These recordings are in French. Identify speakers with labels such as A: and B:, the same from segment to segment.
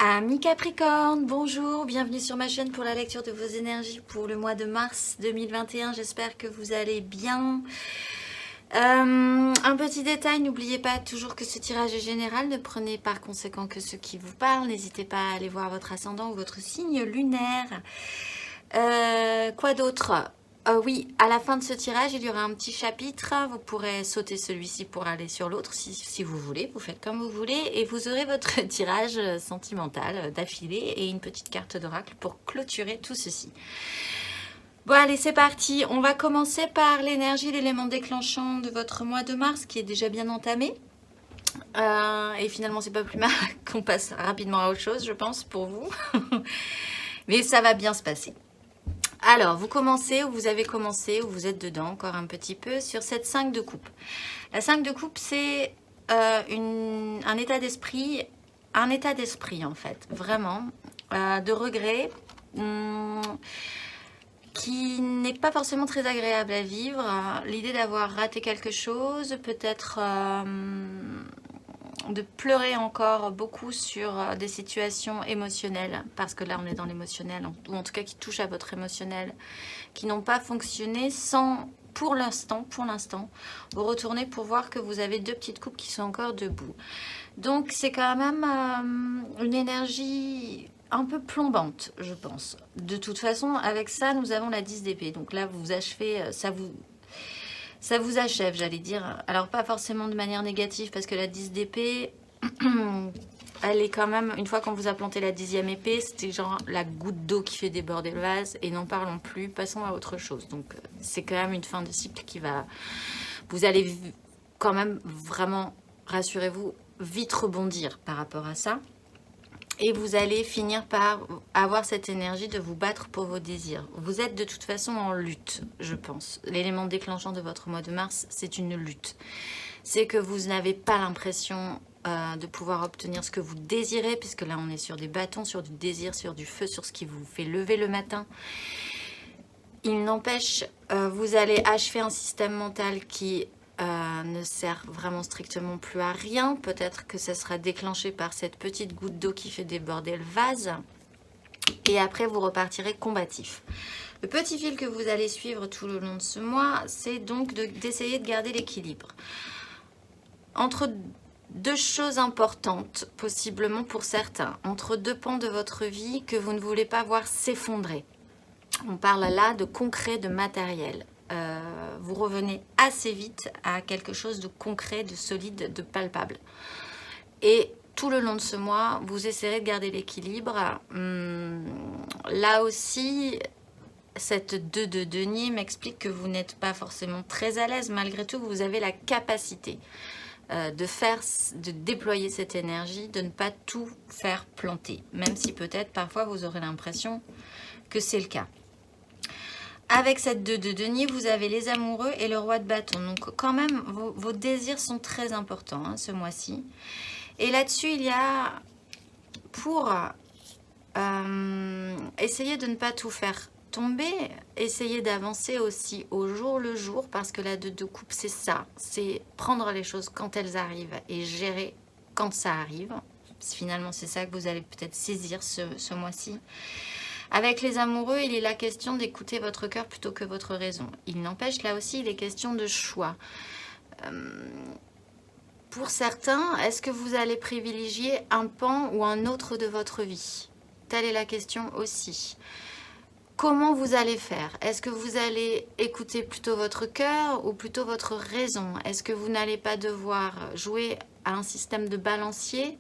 A: Amis Capricorne, bonjour, bienvenue sur ma chaîne pour la lecture de vos énergies pour le mois de mars 2021. J'espère que vous allez bien. Un petit détail, n'oubliez pas toujours que ce tirage est général, ne prenez par conséquent que ce qui vous parle. N'hésitez pas à aller voir votre ascendant ou votre signe lunaire. Quoi d'autre? Oui, à la fin de ce tirage, il y aura un petit chapitre. Vous pourrez sauter celui-ci pour aller sur l'autre si vous voulez. Vous faites comme vous voulez et vous aurez votre tirage sentimental d'affilée et une petite carte d'oracle pour clôturer tout ceci. Bon, allez, c'est parti. On va commencer par l'énergie, l'élément déclenchant de votre mois de mars qui est déjà bien entamé. Et finalement, c'est pas plus mal qu'on passe rapidement à autre chose, je pense, pour vous. Mais ça va bien se passer. Alors, vous commencez, ou vous avez commencé, ou vous êtes dedans encore un petit peu, sur cette 5 de coupe. La 5 de coupe, c'est un état d'esprit en fait, vraiment, de regret, qui n'est pas forcément très agréable à vivre. L'idée d'avoir raté quelque chose, peut-être de pleurer encore beaucoup sur des situations émotionnelles, parce que là on est dans l'émotionnel, ou en tout cas qui touchent à votre émotionnel, qui n'ont pas fonctionné sans, pour l'instant, vous retournez pour voir que vous avez deux petites coupes qui sont encore debout. Donc c'est quand même une énergie un peu plombante, je pense. De toute façon, avec ça, nous avons la 10 d'épée. Donc là, vous achevez, ça vous achève, j'allais dire. Alors, pas forcément de manière négative, parce que la 10 d'épée, elle est quand même, une fois qu'on vous a planté la 10e épée, c'était genre la goutte d'eau qui fait déborder le vase, et n'en parlons plus, passons à autre chose. Donc, c'est quand même une fin de cycle qui va... Vous allez quand même vraiment, rassurez-vous, vite rebondir par rapport à ça. Et vous allez finir par avoir cette énergie de vous battre pour vos désirs. Vous êtes de toute façon en lutte, je pense. L'élément déclenchant de votre mois de mars, c'est une lutte. C'est que vous n'avez pas l'impression de pouvoir obtenir ce que vous désirez, puisque là on est sur des bâtons, sur du désir, sur du feu, sur ce qui vous fait lever le matin. Il n'empêche, vous allez achever un système mental qui... ne sert vraiment strictement plus à rien. Peut-être que ça sera déclenché par cette petite goutte d'eau qui fait déborder le vase. Et après, vous repartirez combatif. Le petit fil que vous allez suivre tout le long de ce mois, c'est donc d'essayer de garder l'équilibre. Entre deux choses importantes, possiblement pour certains, entre deux pans de votre vie que vous ne voulez pas voir s'effondrer. On parle là de concret, de matériel. Vous revenez assez vite à quelque chose de concret, de solide, de palpable. Et tout le long de ce mois, vous essaierez de garder l'équilibre. Là aussi, cette 2 de denier m'explique que vous n'êtes pas forcément très à l'aise. Malgré tout, vous avez la capacité de déployer cette énergie, de ne pas tout faire planter. Même si peut-être parfois vous aurez l'impression que c'est le cas. Avec cette 2 de denier, vous avez les amoureux et le roi de bâton. Donc quand même, vos désirs sont très importants hein, ce mois-ci. Et là-dessus, il y a pour essayer de ne pas tout faire tomber, essayer d'avancer aussi au jour le jour, parce que la 2 de coupe, c'est ça. C'est prendre les choses quand elles arrivent et gérer quand ça arrive. Finalement, c'est ça que vous allez peut-être saisir ce mois-ci. Avec les amoureux, il est la question d'écouter votre cœur plutôt que votre raison. Il n'empêche, là aussi, il est question de choix. Pour certains, est-ce que vous allez privilégier un pan ou un autre de votre vie? Telle est la question aussi. Comment vous allez faire? Est-ce que vous allez écouter plutôt votre cœur ou plutôt votre raison? Est-ce que vous n'allez pas devoir jouer à un système de balancier?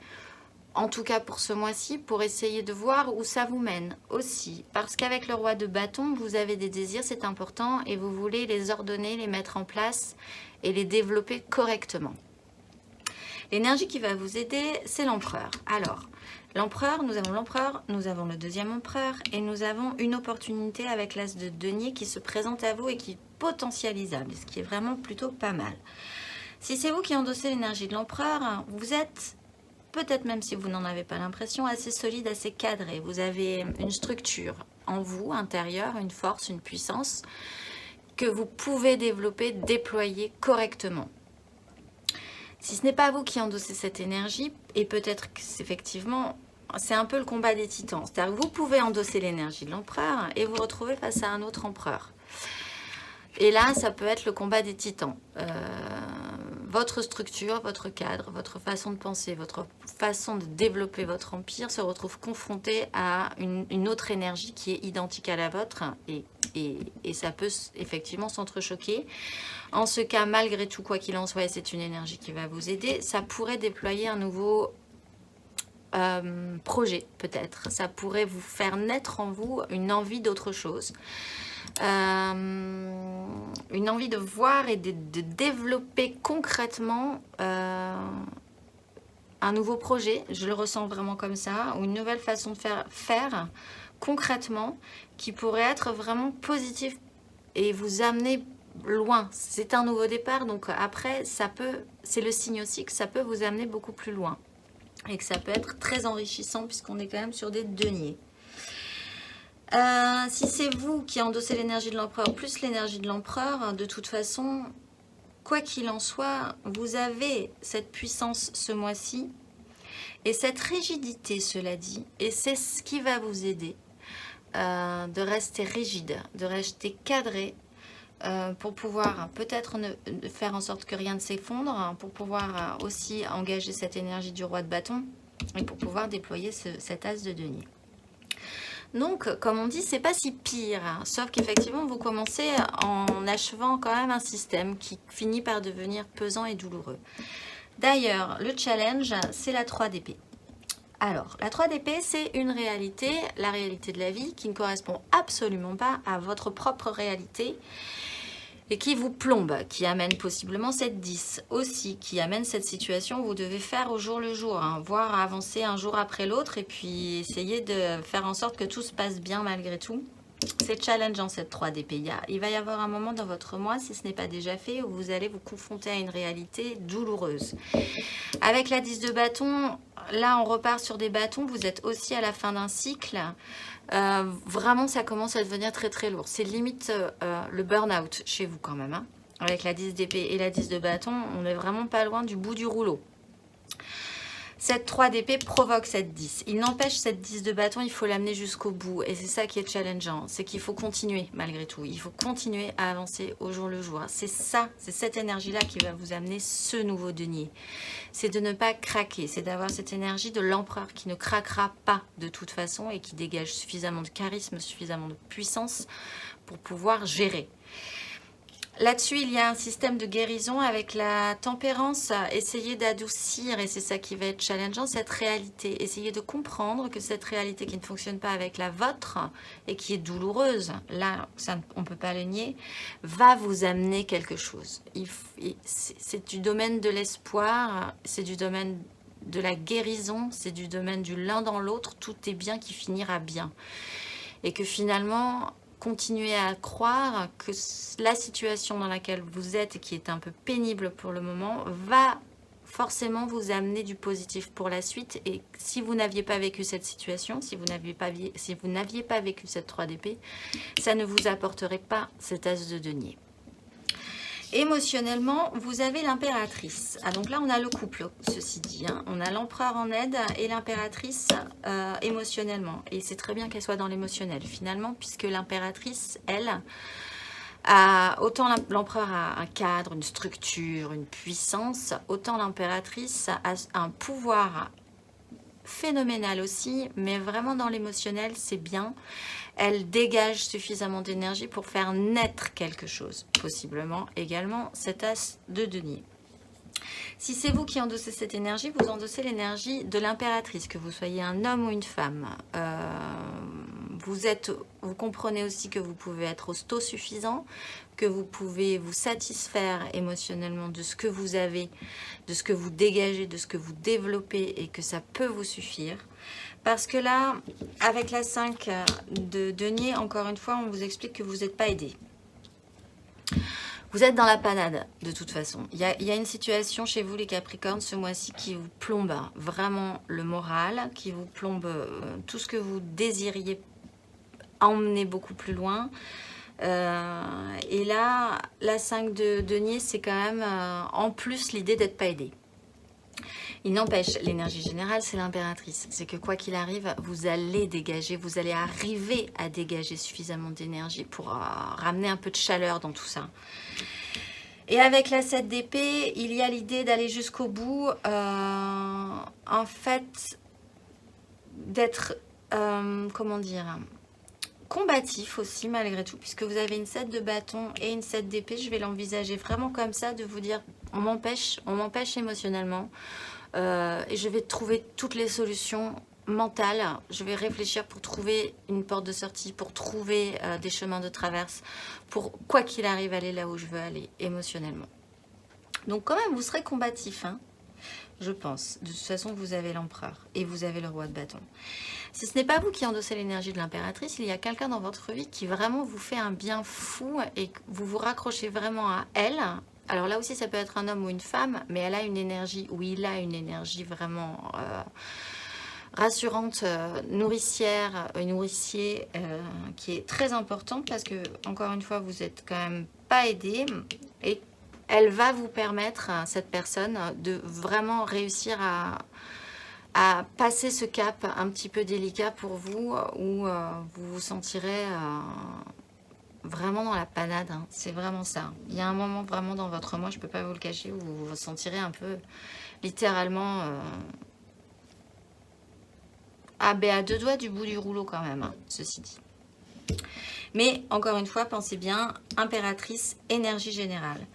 A: En tout cas pour ce mois-ci, pour essayer de voir où ça vous mène aussi. Parce qu'avec le roi de bâton, vous avez des désirs, c'est important, et vous voulez les ordonner, les mettre en place et les développer correctement. L'énergie qui va vous aider, c'est l'empereur. Alors, l'empereur, nous avons le deuxième empereur, et nous avons une opportunité avec l'as de denier qui se présente à vous et qui est potentialisable, ce qui est vraiment plutôt pas mal. Si c'est vous qui endossez l'énergie de l'empereur, vous êtes... peut-être même si vous n'en avez pas l'impression, assez solide, assez cadré. Vous avez une structure en vous, intérieure, une force, une puissance que vous pouvez développer, déployer correctement. Si ce n'est pas vous qui endossez cette énergie, et peut-être qu'effectivement, c'est un peu le combat des titans. C'est-à-dire que vous pouvez endosser l'énergie de l'empereur et vous retrouver face à un autre empereur. Et là, ça peut être le combat des titans. Votre structure, votre cadre, votre façon de penser, votre façon de développer votre empire se retrouve confrontée à une autre énergie qui est identique à la vôtre et ça peut effectivement s'entrechoquer. En ce cas, malgré tout, quoi qu'il en soit, et c'est une énergie qui va vous aider, ça pourrait déployer un nouveau projet peut-être. Ça pourrait vous faire naître en vous une envie d'autre chose. Une envie de voir et de développer concrètement un nouveau projet, je le ressens vraiment comme ça, ou une nouvelle façon de faire concrètement qui pourrait être vraiment positif et vous amener loin. C'est un nouveau départ, donc après, c'est le signe aussi que ça peut vous amener beaucoup plus loin et que ça peut être très enrichissant puisqu'on est quand même sur des deniers. Si c'est vous qui endossez l'énergie de l'empereur plus l'énergie de l'empereur, de toute façon, quoi qu'il en soit, vous avez cette puissance ce mois-ci et cette rigidité, cela dit, et c'est ce qui va vous aider de rester rigide, de rester cadré pour pouvoir peut-être faire en sorte que rien ne s'effondre, pour pouvoir aussi engager cette énergie du roi de bâton et pour pouvoir déployer cet as de denier. Donc, comme on dit, c'est pas si pire, hein, sauf qu'effectivement, vous commencez en achevant quand même un système qui finit par devenir pesant et douloureux. D'ailleurs, le challenge, c'est la 3 d'épée. Alors, la 3 d'épée, c'est une réalité, la réalité de la vie, qui ne correspond absolument pas à votre propre réalité et qui vous plombe, qui amène possiblement cette 10 aussi, qui amène cette situation où vous devez faire au jour le jour, hein, voire avancer un jour après l'autre et puis essayer de faire en sorte que tout se passe bien malgré tout. C'est challengeant cette 3 d'épée. Il va y avoir un moment dans votre mois, si ce n'est pas déjà fait, où vous allez vous confronter à une réalité douloureuse. Avec la 10 de bâton, là on repart sur des bâtons, vous êtes aussi à la fin d'un cycle. Vraiment ça commence à devenir très très lourd. C'est limite le burn-out chez vous quand même. Hein. Avec la 10 d'épée et la 10 de bâton, on n'est vraiment pas loin du bout du rouleau. Cette 3 d'épée provoque cette 10. Il n'empêche, cette 10 de bâton, il faut l'amener jusqu'au bout. Et c'est ça qui est challengeant. C'est qu'il faut continuer malgré tout. Il faut continuer à avancer au jour le jour. C'est ça, c'est cette énergie-là qui va vous amener ce nouveau denier. C'est de ne pas craquer. C'est d'avoir cette énergie de l'empereur qui ne craquera pas de toute façon et qui dégage suffisamment de charisme, suffisamment de puissance pour pouvoir gérer. Là-dessus, il y a un système de guérison avec la tempérance. Essayez d'adoucir, et c'est ça qui va être challengeant, cette réalité. Essayez de comprendre que cette réalité qui ne fonctionne pas avec la vôtre et qui est douloureuse, là, on ne peut pas le nier, va vous amener quelque chose. C'est du domaine de l'espoir, c'est du domaine de la guérison, c'est du domaine du l'un dans l'autre. Tout est bien qui finira bien. Et que finalement... continuez à croire que la situation dans laquelle vous êtes et qui est un peu pénible pour le moment va forcément vous amener du positif pour la suite. Et si vous n'aviez pas vécu cette situation, si vous n'aviez pas vécu cette 3 d'épée, ça ne vous apporterait pas cet as de denier. Émotionnellement, vous avez l'impératrice. Ah, donc là, on a le couple, ceci dit. Hein. On a l'empereur en aide et l'impératrice émotionnellement. Et c'est très bien qu'elle soit dans l'émotionnel, finalement, puisque l'impératrice, elle, autant l'empereur a un cadre, une structure, une puissance, autant l'impératrice a un pouvoir phénoménal aussi, mais vraiment dans l'émotionnel, c'est bien. Elle dégage suffisamment d'énergie pour faire naître quelque chose, possiblement également cet as de denier. Si c'est vous qui endossez cette énergie, vous endossez l'énergie de l'impératrice, que vous soyez un homme ou une femme. Vous comprenez aussi que vous pouvez être autosuffisant, que vous pouvez vous satisfaire émotionnellement de ce que vous avez, de ce que vous dégagez, de ce que vous développez et que ça peut vous suffire. Parce que là, avec la 5 de denier, encore une fois, on vous explique que vous n'êtes pas aidé. Vous êtes dans la panade, de toute façon. Il y a une situation chez vous, les Capricornes, ce mois-ci, qui vous plombe vraiment le moral, qui vous plombe tout ce que vous désiriez emmener beaucoup plus loin. Et là, la 5 de denier, c'est quand même, en plus, l'idée d'être pas aidé. Il n'empêche, l'énergie générale, c'est l'impératrice. C'est que quoi qu'il arrive, vous allez dégager, vous allez arriver à dégager suffisamment d'énergie pour ramener un peu de chaleur dans tout ça. Et avec la 7 d'épée, il y a l'idée d'aller jusqu'au bout. En fait, d'être, comment dire, combatif aussi malgré tout, puisque vous avez une 7 de bâton et une 7 d'épée. Je vais l'envisager vraiment comme ça, de vous dire, on m'empêche émotionnellement. Et je vais trouver toutes les solutions mentales. Je vais réfléchir pour trouver une porte de sortie, pour trouver des chemins de traverse, pour quoi qu'il arrive aller là où je veux aller émotionnellement. Donc quand même, vous serez combatif, hein, je pense. De toute façon, vous avez l'empereur et vous avez le roi de bâton. Si ce n'est pas vous qui endossez l'énergie de l'impératrice, il y a quelqu'un dans votre vie qui vraiment vous fait un bien fou et que vous vous raccrochez vraiment à elle. Alors là aussi, ça peut être un homme ou une femme, mais elle a une énergie, ou il a une énergie vraiment rassurante, nourricière, nourricier, qui est très importante parce que, encore une fois, vous n'êtes quand même pas aidé et elle va vous permettre, cette personne, de vraiment réussir à passer ce cap un petit peu délicat pour vous, où vous vous sentirez vraiment dans la panade, hein. C'est vraiment ça. Il y a un moment vraiment dans votre moi, je ne peux pas vous le cacher, où vous vous sentirez un peu littéralement à deux doigts du bout du rouleau quand même, hein, ceci dit. Mais encore une fois, pensez bien, impératrice, énergie générale.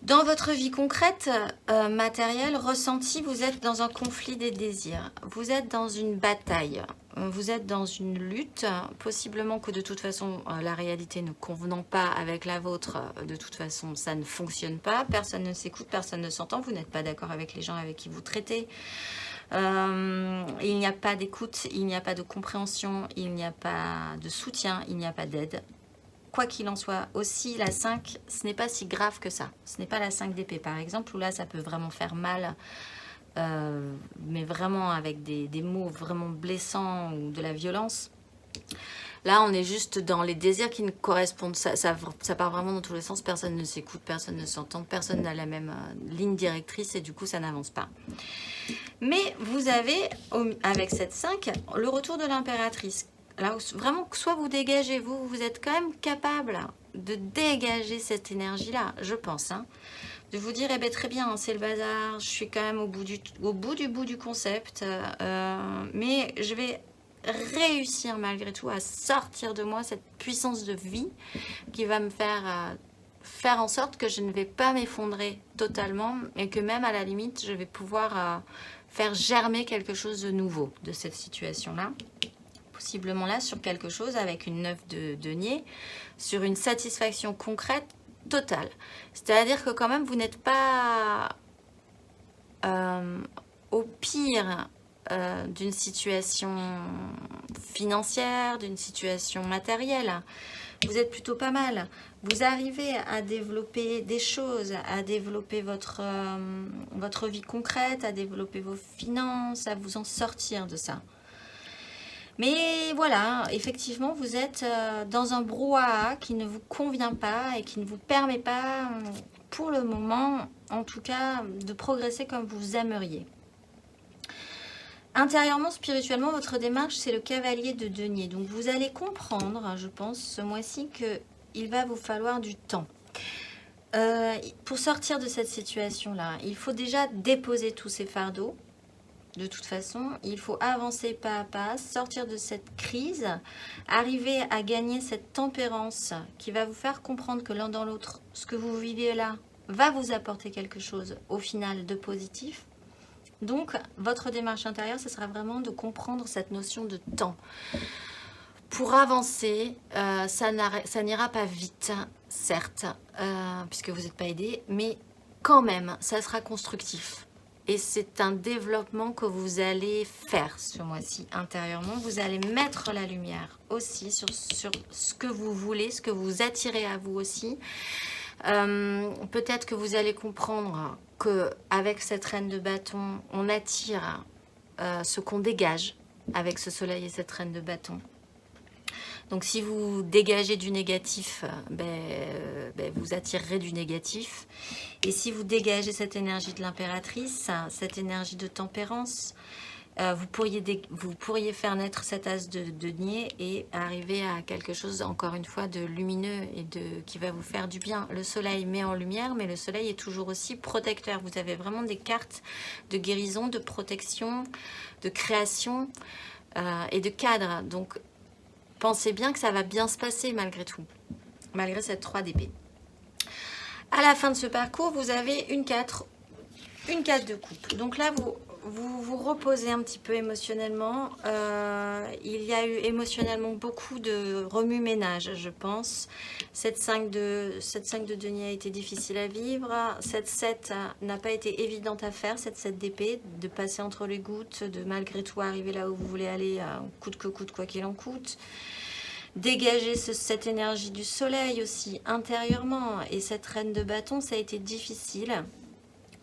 A: Dans votre vie concrète, matérielle, ressentie, vous êtes dans un conflit des désirs. Vous êtes dans une bataille. Vous êtes dans une lutte. Possiblement que de toute façon, la réalité ne convenant pas avec la vôtre, de toute façon, ça ne fonctionne pas. Personne ne s'écoute, personne ne s'entend. Vous n'êtes pas d'accord avec les gens avec qui vous traitez. Il n'y a pas d'écoute, il n'y a pas de compréhension, il n'y a pas de soutien, il n'y a pas d'aide. Quoi qu'il en soit, aussi la 5, ce n'est pas si grave que ça. Ce n'est pas la 5 d'épée par exemple, où là ça peut vraiment faire mal, mais vraiment avec des mots vraiment blessants ou de la violence. Là on est juste dans les désirs qui ne correspondent, ça part vraiment dans tous les sens, personne ne s'écoute, personne ne s'entend, personne n'a la même ligne directrice et du coup ça n'avance pas. Mais vous avez, avec cette 5, le retour de l'impératrice. Là où vraiment, soit vous dégagez, vous êtes quand même capable de dégager cette énergie-là, je pense. Hein, de vous dire, eh ben, très bien, c'est le bazar, je suis quand même au bout du concept, mais je vais réussir malgré tout à sortir de moi cette puissance de vie qui va me faire en sorte que je ne vais pas m'effondrer totalement et que même à la limite, je vais pouvoir faire germer quelque chose de nouveau de cette situation-là. Possiblement là sur quelque chose avec une 9 de denier, sur une satisfaction concrète totale. C'est-à-dire que quand même vous n'êtes pas au pire d'une situation financière, d'une situation matérielle. Vous êtes plutôt pas mal. Vous arrivez à développer des choses, à développer votre vie concrète, à développer vos finances, à vous en sortir de ça. Mais voilà, effectivement, vous êtes dans un brouhaha qui ne vous convient pas et qui ne vous permet pas, pour le moment, en tout cas, de progresser comme vous aimeriez. Intérieurement, spirituellement, votre démarche, c'est le cavalier de denier. Donc, vous allez comprendre, je pense, ce mois-ci, qu'il va vous falloir du temps. Pour sortir de cette situation-là, il faut déjà déposer tous ces fardeaux. De toute façon, il faut avancer pas à pas, sortir de cette crise, arriver à gagner cette tempérance qui va vous faire comprendre que l'un dans l'autre, ce que vous vivez là, va vous apporter quelque chose au final de positif. Donc, votre démarche intérieure, ce sera vraiment de comprendre cette notion de temps. Pour avancer, ça n'ira pas vite, certes, puisque vous n'êtes pas aidé, mais quand même, ça sera constructif. Et c'est un développement que vous allez faire ce mois-ci intérieurement. Vous allez mettre la lumière aussi sur ce que vous voulez, ce que vous attirez à vous aussi. Peut-être que vous allez comprendre qu'avec cette reine de bâton, on attire ce qu'on dégage avec ce soleil et cette reine de bâton. Donc si vous dégagez du négatif, vous attirerez du négatif. Et si vous dégagez cette énergie de l'impératrice, cette énergie de tempérance, vous pourriez faire naître cet as de denier et arriver à quelque chose, encore une fois, de lumineux et qui va vous faire du bien. Le soleil met en lumière, mais le soleil est toujours aussi protecteur. Vous avez vraiment des cartes de guérison, de protection, de création et de cadre. Donc, pensez bien que ça va bien se passer malgré tout, malgré cette 3 d'épée. À la fin de ce parcours, vous avez une 4 de coupe. Donc là, vous reposez un petit peu émotionnellement. Il y a eu émotionnellement beaucoup de remue-ménage, je pense. Cette 5 de denier a été difficile à vivre. Cette 7 n'a pas été évidente à faire, cette 7 d'épée, de passer entre les gouttes, de malgré tout arriver là où vous voulez aller, coûte que coûte, quoi qu'il en coûte. Dégager cette énergie du soleil aussi, intérieurement. Et cette reine de bâton, ça a été difficile.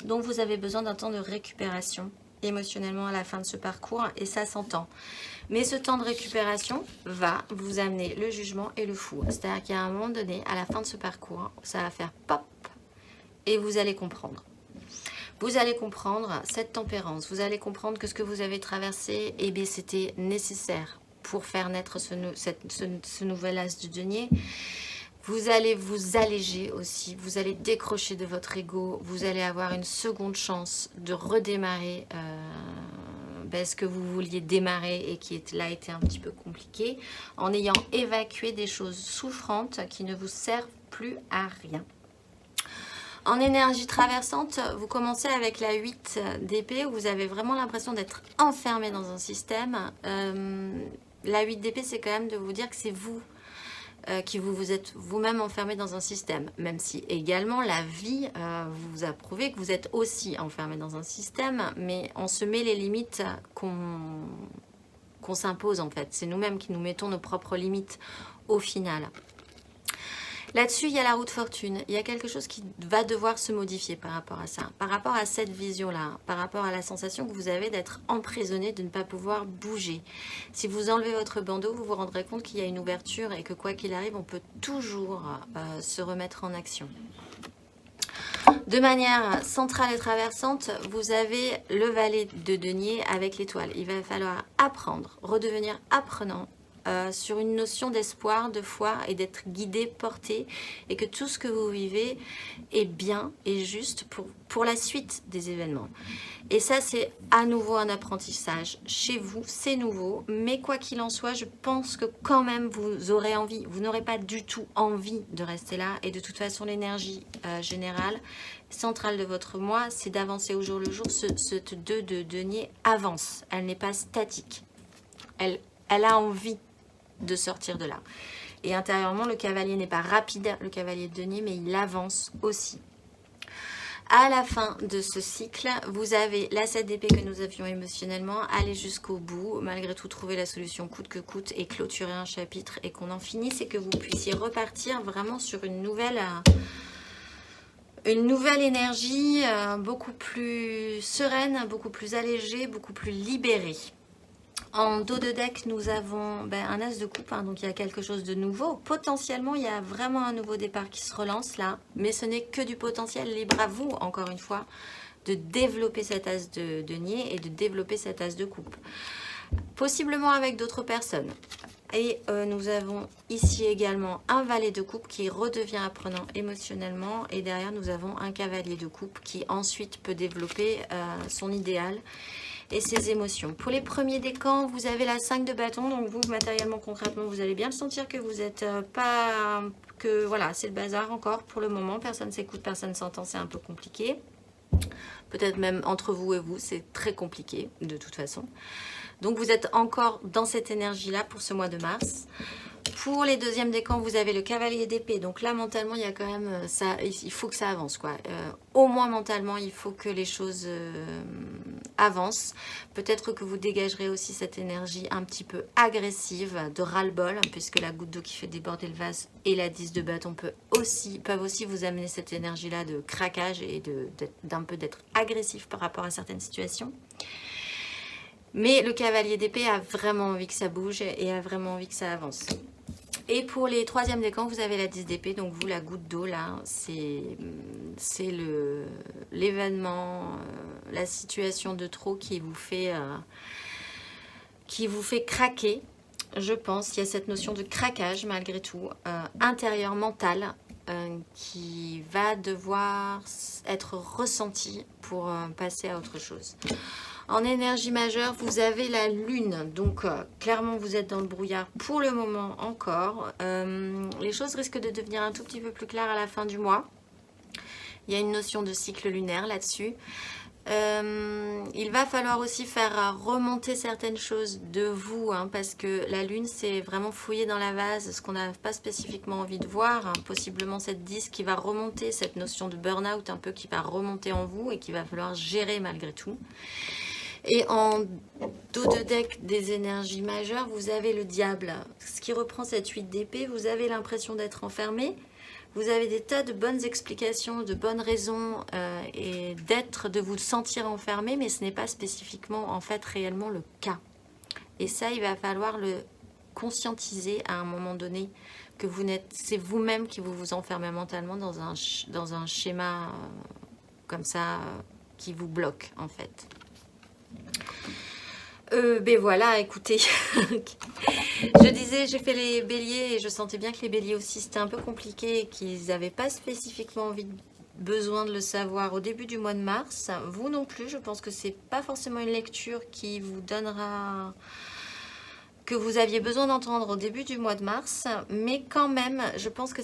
A: Donc vous avez besoin d'un temps de récupération émotionnellement à la fin de ce parcours et ça s'entend. Mais ce temps de récupération va vous amener le jugement et le fou. C'est-à-dire qu'à un moment donné, à la fin de ce parcours, ça va faire pop et vous allez comprendre. Vous allez comprendre cette tempérance. Vous allez comprendre que ce que vous avez traversé, eh bien, c'était nécessaire pour faire naître ce nouvel as de denier. Vous allez vous alléger aussi, vous allez décrocher de votre ego, vous allez avoir une seconde chance de redémarrer ce que vous vouliez démarrer et qui là était un petit peu compliqué, en ayant évacué des choses souffrantes qui ne vous servent plus à rien. En énergie traversante, vous commencez avec la 8 d'épée où vous avez vraiment l'impression d'être enfermé dans un système. La 8 d'épée, c'est quand même de vous dire que c'est vous qui vous êtes vous-même enfermé dans un système, même si également la vie vous a prouvé que vous êtes aussi enfermé dans un système, mais on se met les limites qu'on s'impose en fait. C'est nous-mêmes qui nous mettons nos propres limites au final. Là-dessus, il y a la roue de fortune. Il y a quelque chose qui va devoir se modifier par rapport à ça, par rapport à cette vision-là, par rapport à la sensation que vous avez d'être emprisonné, de ne pas pouvoir bouger. Si vous enlevez votre bandeau, vous vous rendrez compte qu'il y a une ouverture et que quoi qu'il arrive, on peut toujours se remettre en action. De manière centrale et traversante, vous avez le valet de denier avec l'étoile. Il va falloir apprendre, redevenir apprenant, sur une notion d'espoir, de foi et d'être guidé, porté et que tout ce que vous vivez est bien et juste pour la suite des événements. Et ça, c'est à nouveau un apprentissage. Chez vous, c'est nouveau, mais quoi qu'il en soit, je pense que quand même vous aurez envie, vous n'aurez pas du tout envie de rester là et de toute façon, l'énergie générale, centrale de votre moi, c'est d'avancer au jour le jour. Ce 2 de denier avance, elle n'est pas statique, elle a envie de sortir de là. Et intérieurement, le cavalier n'est pas rapide, le cavalier de denier, mais il avance aussi. À la fin de ce cycle, vous avez la 7 d'épée que nous avions émotionnellement, aller jusqu'au bout, malgré tout trouver la solution coûte que coûte et clôturer un chapitre et qu'on en finisse et que vous puissiez repartir vraiment sur une nouvelle énergie beaucoup plus sereine, beaucoup plus allégée, beaucoup plus libérée. En dos de deck, nous avons un as de coupe, donc il y a quelque chose de nouveau. Potentiellement, il y a vraiment un nouveau départ qui se relance là, mais ce n'est que du potentiel. Libre à vous, encore une fois, de développer cet as de denier et de développer cet as de coupe. Possiblement avec d'autres personnes. Et nous avons ici également un valet de coupe qui redevient apprenant émotionnellement. Et derrière, nous avons un cavalier de coupe qui ensuite peut développer son idéal et ses émotions. Pour les premiers décans, vous avez la 5 de bâton. Donc vous, matériellement, concrètement, vous allez bien le sentir que vous n'êtes pas... que voilà, c'est le bazar encore pour le moment. Personne ne s'écoute, personne ne s'entend, c'est un peu compliqué. Peut-être même entre vous et vous, c'est très compliqué de toute façon. Donc vous êtes encore dans cette énergie-là pour ce mois de mars. Pour les deuxièmes décans, vous avez le cavalier d'épée. Donc là, mentalement, il y a quand même ça. Il faut que ça avance, quoi. Au moins mentalement, il faut que les choses avancent. Peut-être que vous dégagerez aussi cette énergie un petit peu agressive, de ras-le-bol, puisque la goutte d'eau qui fait déborder le vase et la 10 de bâton peuvent aussi vous amener cette énergie-là de craquage et d'un peu d'être agressif par rapport à certaines situations. Mais le cavalier d'épée a vraiment envie que ça bouge et a vraiment envie que ça avance. Et pour les troisièmes décans, vous avez la 10 d'épée. Donc vous, la goutte d'eau, là, c'est l'événement, la situation de trop qui vous fait craquer. Je pense, il y a cette notion de craquage malgré tout, intérieur, mental, qui va devoir être ressenti pour passer à autre chose. En énergie majeure, vous avez la lune, donc clairement vous êtes dans le brouillard pour le moment encore. Les choses risquent de devenir un tout petit peu plus claires à la fin du mois. Il y a une notion de cycle lunaire là-dessus. Il va falloir aussi faire remonter certaines choses de vous, hein, parce que la lune, c'est vraiment fouiller dans la vase, ce qu'on n'a pas spécifiquement envie de voir, hein, possiblement cette 10 qui va remonter, cette notion de burn-out un peu qui va remonter en vous et qu'il va falloir gérer malgré tout. Et en dos de deck des énergies majeures, vous avez le diable, ce qui reprend cette 8 d'épée. Vous avez l'impression d'être enfermé. Vous avez des tas de bonnes explications, de bonnes raisons et de vous sentir enfermé, mais ce n'est pas spécifiquement, en fait, réellement le cas. Et ça, il va falloir le conscientiser à un moment donné, que c'est vous-même qui vous enfermez mentalement dans un schéma comme ça qui vous bloque, en fait. Ben voilà, écoutez, je disais, j'ai fait les béliers et je sentais bien que les béliers aussi c'était un peu compliqué et qu'ils n'avaient pas spécifiquement besoin de le savoir au début du mois de mars. Vous non plus, je pense que c'est pas forcément une lecture qui vous donnera, que vous aviez besoin d'entendre au début du mois de mars, mais quand même, je pense que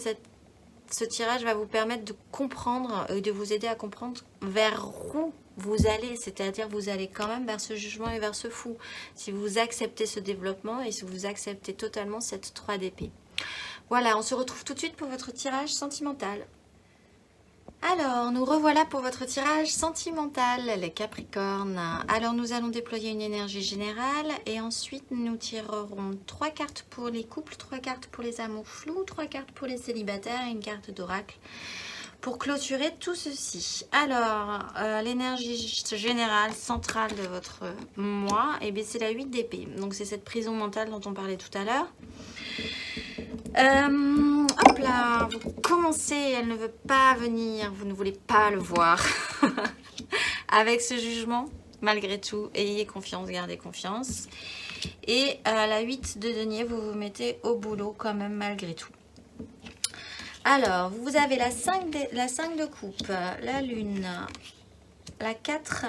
A: ce tirage va vous permettre de comprendre et de vous aider à comprendre vers où vous allez, c'est-à-dire vous allez quand même vers ce jugement et vers ce fou. Si vous acceptez ce développement et si vous acceptez totalement cette 3 d'épée. Voilà, on se retrouve tout de suite pour votre tirage sentimental. Alors, nous revoilà pour votre tirage sentimental, les Capricornes. Alors, nous allons déployer une énergie générale et ensuite, nous tirerons 3 cartes pour les couples, 3 cartes pour les amours flous, 3 cartes pour les célibataires et une carte d'oracle pour clôturer tout ceci. Alors, l'énergie générale, centrale de votre mois, eh bien, c'est la 8 d'épée. Donc, c'est cette prison mentale dont on parlait tout à l'heure. Hop là, vous commencez, elle ne veut pas venir, vous ne voulez pas le voir. Avec ce jugement, malgré tout, ayez confiance, gardez confiance. Et la 8 de denier, vous vous mettez au boulot quand même malgré tout. Alors, vous avez la 5 de coupe, la lune, la 4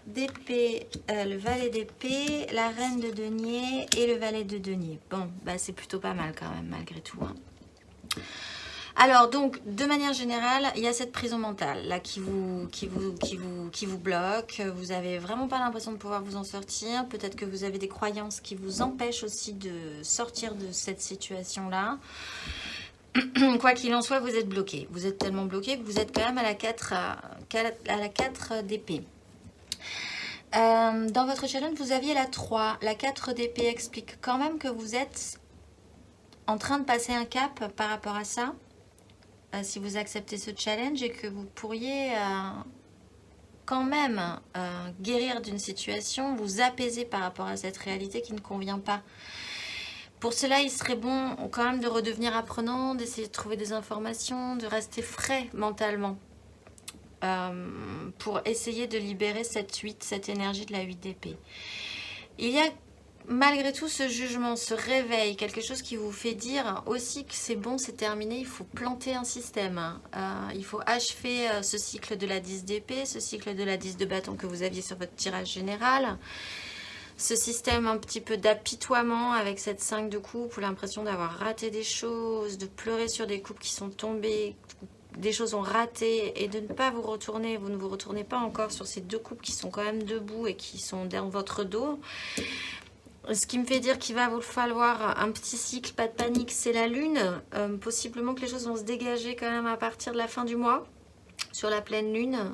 A: d'épée, le valet d'épée, la reine de denier et le valet de denier. Bon, bah c'est plutôt pas mal quand même, malgré tout. Hein. Alors, donc, de manière générale, il y a cette prison mentale là qui vous bloque. Vous n'avez vraiment pas l'impression de pouvoir vous en sortir. Peut-être que vous avez des croyances qui vous empêchent aussi de sortir de cette situation-là. Quoi qu'il en soit, vous êtes bloqué. Vous êtes tellement bloqué que vous êtes quand même à la 4 d'épée. Dans votre challenge, vous aviez la 3. La 4 d'épée explique quand même que vous êtes en train de passer un cap par rapport à ça. Si vous acceptez ce challenge et que vous pourriez quand même guérir d'une situation, vous apaiser par rapport à cette réalité qui ne convient pas. Pour cela, il serait bon quand même de redevenir apprenant, d'essayer de trouver des informations, de rester frais mentalement pour essayer de libérer cette énergie de la 8 d'épée. Il y a malgré tout ce jugement, ce réveil, quelque chose qui vous fait dire aussi que c'est bon, c'est terminé, il faut planter un système. Il faut achever ce cycle de la 10 d'épée, ce cycle de la 10 de bâton que vous aviez sur votre tirage général. Ce système un petit peu d'apitoiement avec cette 5 de coupe, ou l'impression d'avoir raté des choses, de pleurer sur des coupes qui sont tombées, des choses ont raté et de ne pas vous retourner. Vous ne vous retournez pas encore sur ces 2 coupes qui sont quand même debout et qui sont dans votre dos. Ce qui me fait dire qu'il va vous falloir un petit cycle, pas de panique, c'est la lune. Possiblement que les choses vont se dégager quand même à partir de la fin du mois, sur la pleine lune.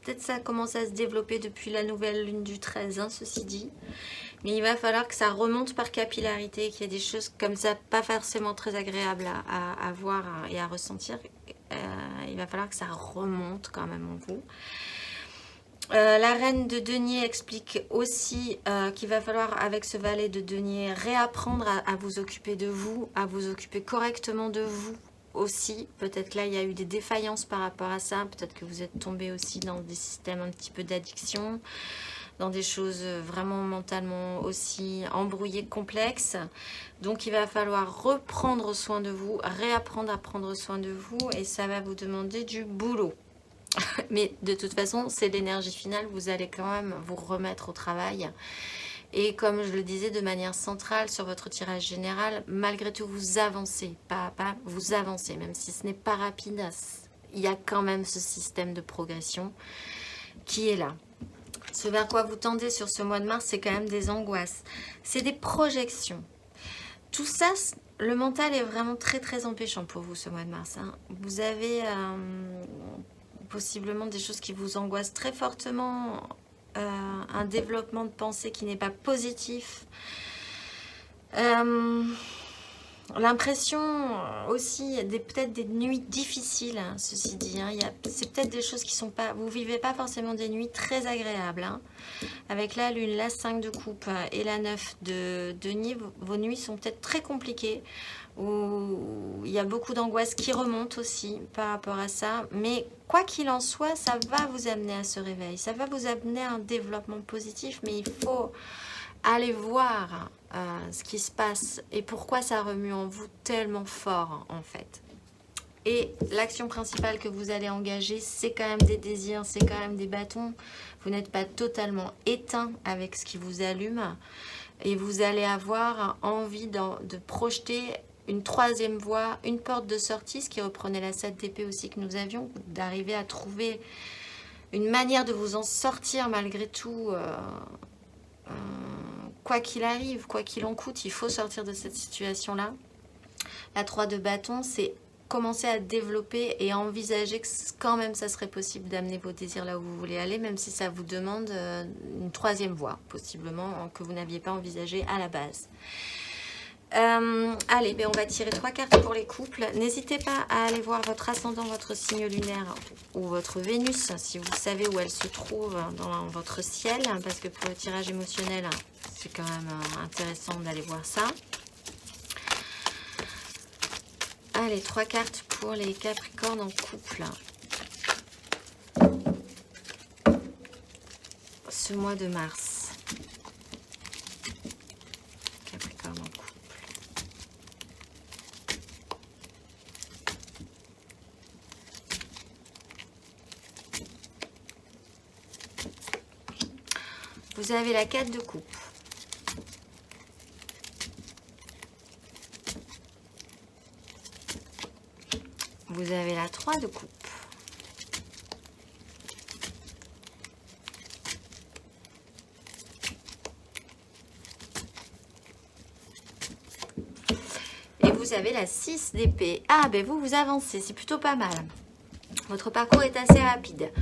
A: Peut-être ça commence à se développer depuis la nouvelle lune du 13, hein, ceci dit. Mais il va falloir que ça remonte par capillarité, qu'il y ait des choses comme ça, pas forcément très agréables à voir et à ressentir. Il va falloir que ça remonte quand même en vous. La reine de denier explique aussi qu'il va falloir, avec ce valet de denier, réapprendre à vous occuper de vous, à vous occuper correctement de vous aussi. Peut-être que là, il y a eu des défaillances par rapport à ça. Peut-être que vous êtes tombé aussi dans des systèmes un petit peu d'addiction, dans des choses vraiment mentalement aussi embrouillées, complexes. Donc, il va falloir reprendre soin de vous, réapprendre à prendre soin de vous, et ça va vous demander du boulot. Mais de toute façon, c'est l'énergie finale, vous allez quand même vous remettre au travail. Et comme je le disais, de manière centrale sur votre tirage général, malgré tout, vous avancez, pas à pas, vous avancez. Même si ce n'est pas rapide, il y a quand même ce système de progression qui est là. Ce vers quoi vous tendez sur ce mois de mars, c'est quand même des angoisses. C'est des projections. Tout ça, le mental est vraiment très très empêchant pour vous ce mois de mars. Hein. Vous avez... possiblement des choses qui vous angoissent très fortement, un développement de pensée qui n'est pas positif, l'impression aussi, peut-être des nuits difficiles, hein, ceci dit, hein, c'est peut-être des choses qui sont pas, vous vivez pas forcément des nuits très agréables, hein. Avec la lune, la 5 de coupe et la 9 de denier, vos nuits sont peut-être très compliquées, où il y a beaucoup d'angoisse qui remonte aussi par rapport à ça. Mais quoi qu'il en soit, ça va vous amener à ce réveil. Ça va vous amener à un développement positif. Mais il faut aller voir ce qui se passe et pourquoi ça remue en vous tellement fort en fait. Et l'action principale que vous allez engager, c'est quand même des désirs, c'est quand même des bâtons. Vous n'êtes pas totalement éteint avec ce qui vous allume. Et vous allez avoir envie de projeter une troisième voie, une porte de sortie, ce qui reprenait la 7 d'épée aussi que nous avions, d'arriver à trouver une manière de vous en sortir malgré tout, quoi qu'il arrive, quoi qu'il en coûte, il faut sortir de cette situation-là. La 3 de bâton, c'est commencer à développer et à envisager que quand même ça serait possible d'amener vos désirs là où vous voulez aller, même si ça vous demande une troisième voie, possiblement, que vous n'aviez pas envisagé à la base. Allez, ben on va tirer 3 cartes pour les couples. N'hésitez pas à aller voir votre ascendant, votre signe lunaire ou votre Vénus, si vous savez où elle se trouve dans votre ciel, parce que pour le tirage émotionnel, c'est quand même intéressant d'aller voir ça. Allez, 3 cartes pour les Capricornes en couple. Ce mois de mars. Capricorne en couple. Vous avez la 4 de coupe. Vous avez la 3 de coupe. Et vous avez la 6 d'épée. Ah, ben vous avancez, c'est plutôt pas mal. Votre parcours est assez rapide.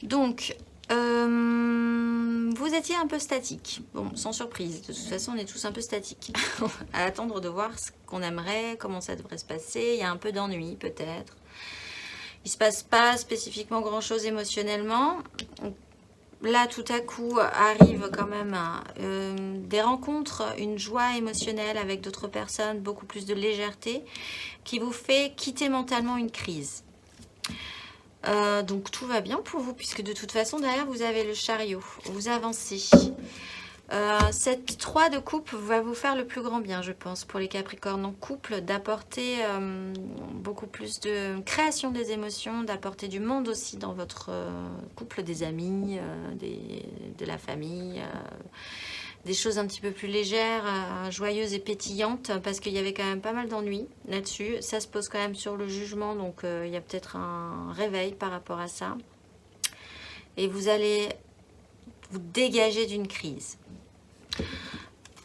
A: Donc, vous étiez un peu statique. Bon, sans surprise. De toute façon, on est tous un peu statiques. À attendre de voir ce qu'on aimerait, comment ça devrait se passer. Il y a un peu d'ennui, peut-être. Il ne se passe pas spécifiquement grand-chose émotionnellement. Là, tout à coup, arrive quand même des rencontres, une joie émotionnelle avec d'autres personnes, beaucoup plus de légèreté, qui vous fait quitter mentalement une crise. Donc tout va bien pour vous, puisque de toute façon, derrière, vous avez le chariot. Vous avancez. Cette 3 de coupe va vous faire le plus grand bien, je pense, pour les Capricornes en couple, d'apporter beaucoup plus de création des émotions, d'apporter du monde aussi dans votre couple, des amis, de la famille, des choses un petit peu plus légères, joyeuses et pétillantes, parce qu'il y avait quand même pas mal d'ennuis là-dessus. Ça se pose quand même sur le jugement, donc il y a peut-être un réveil par rapport à ça. Et vous allez vous dégager d'une crise.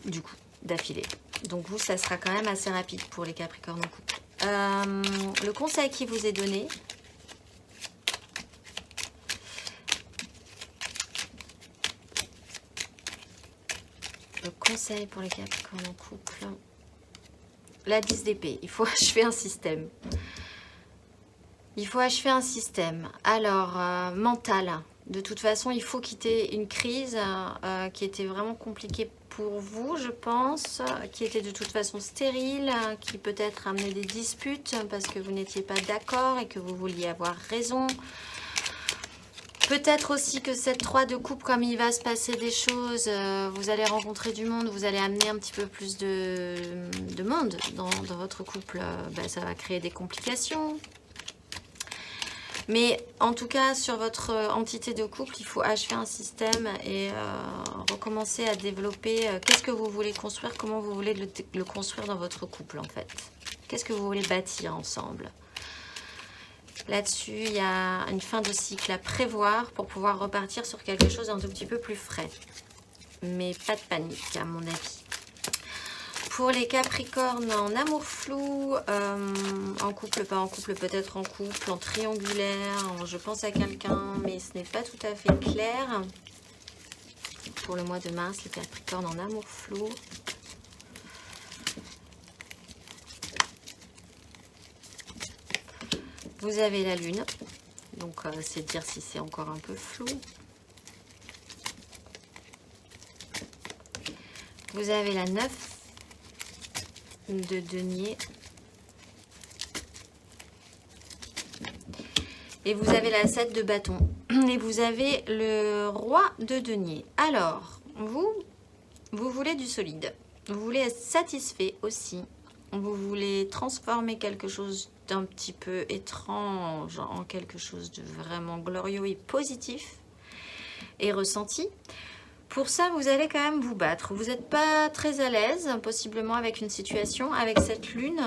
A: Du coup, d'affilée. Donc vous, ça sera quand même assez rapide pour les Capricornes en couple. Le conseil qui vous est donné, pour les Capricornes en couple, la 10 d'épée, il faut achever un système. Il faut achever un système. Alors, mental, De toute façon, il faut quitter une crise qui était vraiment compliquée pour vous, je pense, qui était de toute façon stérile, qui peut-être amenait des disputes parce que vous n'étiez pas d'accord et que vous vouliez avoir raison. Peut-être aussi que cette 3 de coupe, comme il va se passer des choses, vous allez rencontrer du monde, vous allez amener un petit peu plus de monde dans votre couple. Ça va créer des complications. Mais en tout cas, sur votre entité de couple, il faut achever un système et recommencer à développer qu'est-ce que vous voulez construire, comment vous voulez le construire dans votre couple en fait. Qu'est-ce que vous voulez bâtir ensemble. Là-dessus, il y a une fin de cycle à prévoir pour pouvoir repartir sur quelque chose d'un tout petit peu plus frais. Mais pas de panique, à mon avis. Pour les Capricornes en amour flou, en couple, pas en couple, peut-être en couple, en triangulaire, je pense à quelqu'un, mais ce n'est pas tout à fait clair. Pour le mois de mars, les Capricornes en amour flou. Vous avez la lune, donc c'est dire si c'est encore un peu flou. Vous avez la 9 de denier. Et vous avez la 7 de bâton. Et vous avez le roi de denier. Alors, vous voulez du solide. Vous voulez être satisfait aussi. Vous voulez transformer quelque chose d'un petit peu étrange en quelque chose de vraiment glorieux et positif et ressenti. Pour ça, vous allez quand même vous battre. Vous n'êtes pas très à l'aise, possiblement, avec une situation, avec cette lune.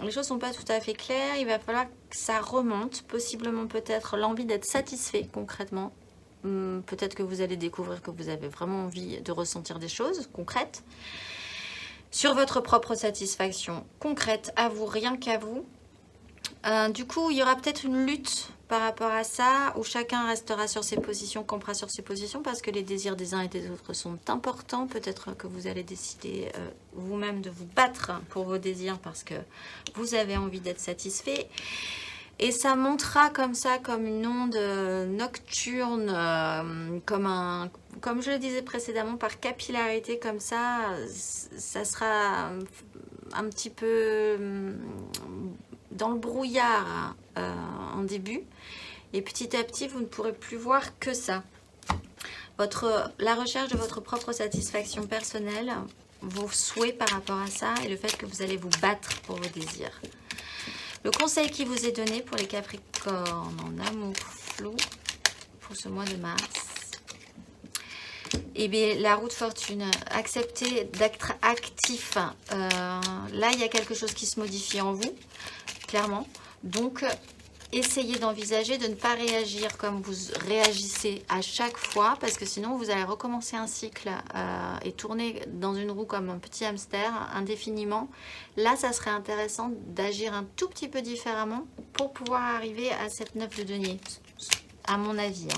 A: Les choses ne sont pas tout à fait claires. Il va falloir que ça remonte. Possiblement, peut-être, l'envie d'être satisfait concrètement. Peut-être que vous allez découvrir que vous avez vraiment envie de ressentir des choses concrètes. Sur votre propre satisfaction concrète, à vous, rien qu'à vous. Du coup, il y aura peut-être une lutte par rapport à ça, où chacun restera sur ses positions, campera sur ses positions, parce que les désirs des uns et des autres sont importants. Peut-être que vous allez décider vous-même de vous battre pour vos désirs, parce que vous avez envie d'être satisfait. Et ça montera comme ça, comme une onde nocturne, comme je le disais précédemment, par capillarité, comme ça sera un petit peu dans le brouillard en début. Et petit à petit, vous ne pourrez plus voir que ça. La recherche de votre propre satisfaction personnelle, vos souhaits par rapport à ça et le fait que vous allez vous battre pour vos désirs. Le conseil qui vous est donné pour les Capricornes en amour flou pour ce mois de mars, eh bien, la roue de fortune, acceptez d'être actif. Là, il y a quelque chose qui se modifie en vous, clairement. Donc, essayez d'envisager de ne pas réagir comme vous réagissez à chaque fois, parce que sinon, vous allez recommencer un cycle et tourner dans une roue comme un petit hamster indéfiniment. Là, ça serait intéressant d'agir un tout petit peu différemment pour pouvoir arriver à cette 9 de denier, à mon avis.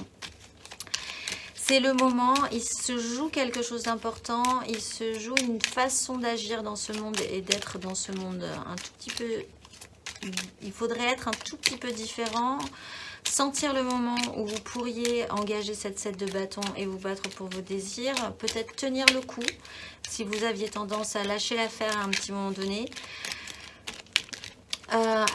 A: C'est le moment, il se joue quelque chose d'important, il se joue une façon d'agir dans ce monde et d'être dans ce monde un tout petit peu... Il faudrait être un tout petit peu différent, sentir le moment où vous pourriez engager cette 7 de bâton et vous battre pour vos désirs, peut-être tenir le coup si vous aviez tendance à lâcher l'affaire à un petit moment donné.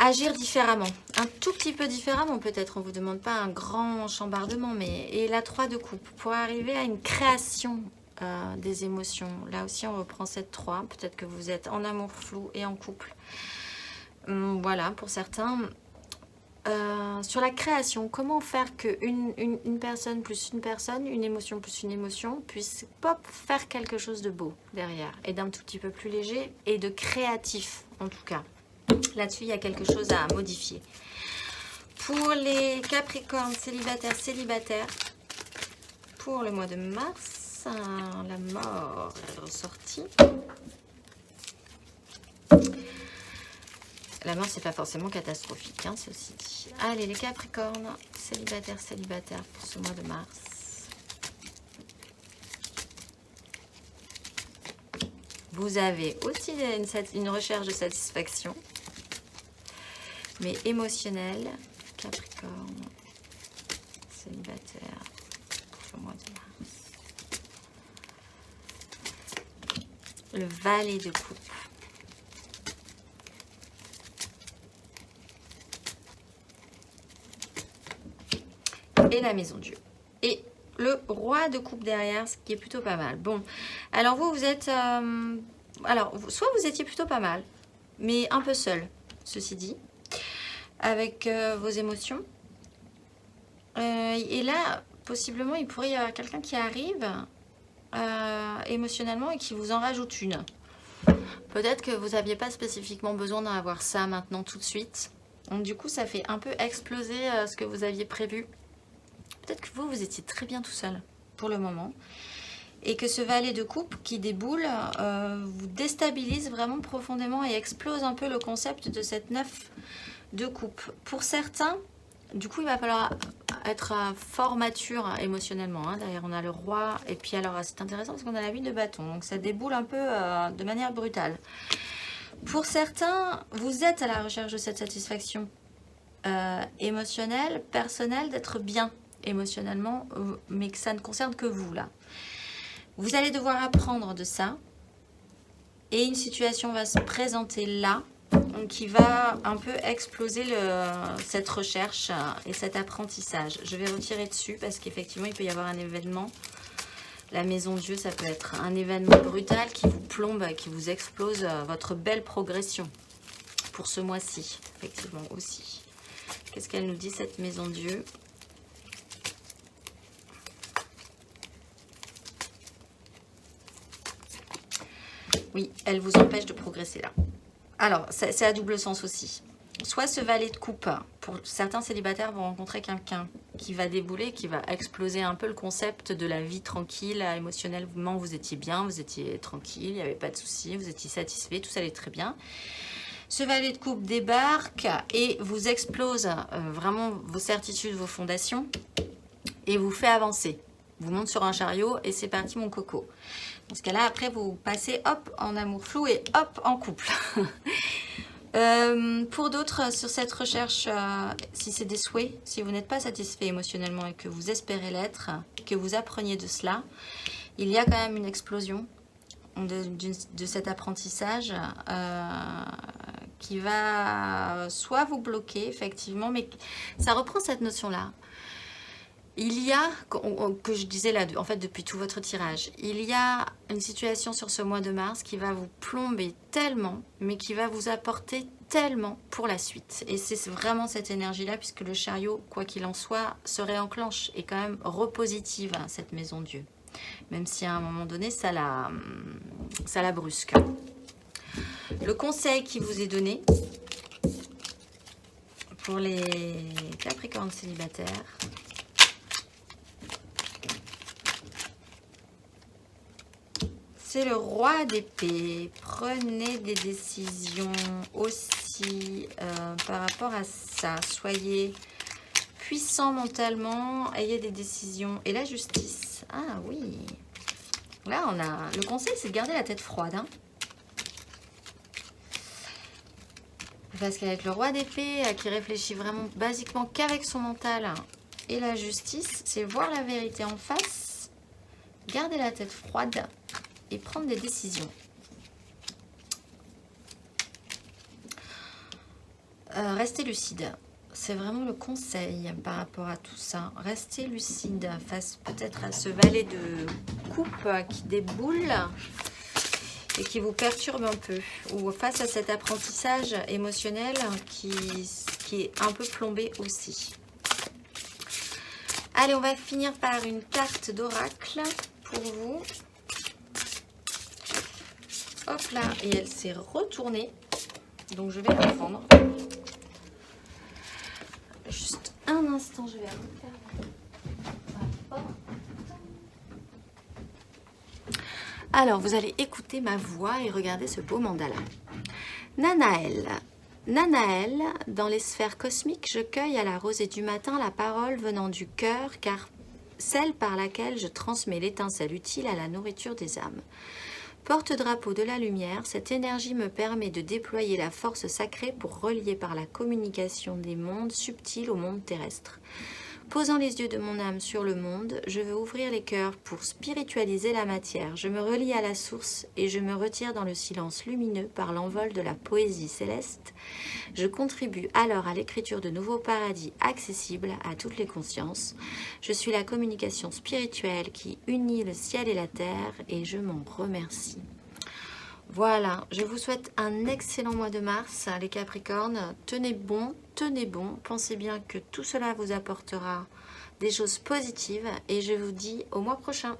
A: Agir différemment, un tout petit peu différemment peut-être, on ne vous demande pas un grand chambardement, mais et la 3 de coupe, pour arriver à une création des émotions. Là aussi on reprend cette 3, peut-être que vous êtes en amour flou et en couple. Voilà, pour certains. Sur la création, comment faire qu'une personne plus une personne, une émotion plus une émotion, puisse faire quelque chose de beau derrière, et d'un tout petit peu plus léger, et de créatif en tout cas. Là-dessus, il y a quelque chose à modifier. Pour les Capricornes célibataires, pour le mois de mars, la mort est ressortie. La mort, c'est pas forcément catastrophique, hein, ceci dit. Allez, les Capricornes, célibataires pour ce mois de mars. Vous avez aussi une recherche de satisfaction, mais émotionnelle. Capricorne, célibataire. le valet de coupe. Et la maison Dieu. Et le roi de coupe derrière, ce qui est plutôt pas mal. Bon, alors vous êtes... alors, soit vous étiez plutôt pas mal, mais un peu seul, ceci dit, avec vos émotions. Et là, possiblement, il pourrait y avoir quelqu'un qui arrive émotionnellement et qui vous en rajoute une. Peut-être que vous n'aviez pas spécifiquement besoin d'en avoir ça maintenant tout de suite. Donc du coup, ça fait un peu exploser ce que vous aviez prévu. Peut-être que vous étiez très bien tout seul pour le moment. Et que ce valet de coupe qui déboule vous déstabilise vraiment profondément et explose un peu le concept de cette 9 de coupe. Pour certains, du coup, il va falloir être fort mature émotionnellement. Hein. Derrière, on a le roi. Et puis alors, c'est intéressant parce qu'on a la 8 de bâton. Donc ça déboule un peu de manière brutale. Pour certains, vous êtes à la recherche de cette satisfaction émotionnelle, personnelle, d'être bien émotionnellement, mais que ça ne concerne que vous là. Vous allez devoir apprendre de ça et une situation va se présenter là qui va un peu exploser cette recherche et cet apprentissage. Je vais retirer dessus parce qu'effectivement il peut y avoir un événement. La maison Dieu, ça peut être un événement brutal qui vous plombe, qui vous explose votre belle progression pour ce mois-ci, effectivement aussi. Qu'est-ce qu'elle nous dit cette maison Dieu ? Oui, elle vous empêche de progresser là. Alors, c'est à double sens aussi. Soit ce valet de coupe, pour certains célibataires vont rencontrer quelqu'un qui va débouler, qui va exploser un peu le concept de la vie tranquille, émotionnellement vous étiez bien, vous étiez tranquille, il n'y avait pas de soucis, vous étiez satisfait, tout ça allait très bien. Ce valet de coupe débarque et vous explose vraiment vos certitudes, vos fondations et vous fait avancer. Vous monte sur un chariot et c'est parti mon coco. Dans ce cas-là, après, vous passez hop en amour flou et hop en couple. Pour d'autres, sur cette recherche, si c'est des souhaits, si vous n'êtes pas satisfait émotionnellement et que vous espérez l'être, que vous appreniez de cela, il y a quand même une explosion de cet apprentissage qui va soit vous bloquer, effectivement, mais ça reprend cette notion-là. Il y a, que je disais là, en fait depuis tout votre tirage, il y a une situation sur ce mois de mars qui va vous plomber tellement, mais qui va vous apporter tellement pour la suite. Et c'est vraiment cette énergie-là, puisque le chariot, quoi qu'il en soit, se réenclenche et quand même repositive, hein, cette maison Dieu. Même si à un moment donné, ça la brusque. Le conseil qui vous est donné pour les Capricornes célibataires, c'est le roi d'épée. Prenez des décisions aussi par rapport à ça. Soyez puissant mentalement, ayez des décisions. Et la justice. Ah oui. Là, on a... Le conseil, c'est de garder la tête froide. Hein. Parce qu'avec le roi d'épée, qui réfléchit vraiment basiquement qu'avec son mental, et la justice, c'est voir la vérité en face, garder la tête froide, et prendre des décisions. Restez lucide. C'est vraiment le conseil par rapport à tout ça. Restez lucide face peut-être à ce valet de coupe qui déboule et qui vous perturbe un peu. Ou face à cet apprentissage émotionnel qui est un peu plombé aussi. Allez, on va finir par une carte d'oracle pour vous. Hop là, et elle s'est retournée. Donc je vais la prendre. Juste un instant, je vais refermer ma porte. Alors, vous allez écouter ma voix et regarder ce beau mandala. Nanaël. Nanaël, dans les sphères cosmiques, je cueille à la rosée du matin la parole venant du cœur, car celle par laquelle je transmets l'étincelle utile à la nourriture des âmes. Porte-drapeau de la lumière, cette énergie me permet de déployer la force sacrée pour relier par la communication des mondes subtils au monde terrestre. Posant les yeux de mon âme sur le monde, je veux ouvrir les cœurs pour spiritualiser la matière. Je me relie à la source et je me retire dans le silence lumineux par l'envol de la poésie céleste. Je contribue alors à l'écriture de nouveaux paradis accessibles à toutes les consciences. Je suis la communication spirituelle qui unit le ciel et la terre et je m'en remercie. Voilà, je vous souhaite un excellent mois de mars, les Capricornes. Tenez bon, pensez bien que tout cela vous apportera des choses positives et je vous dis au mois prochain.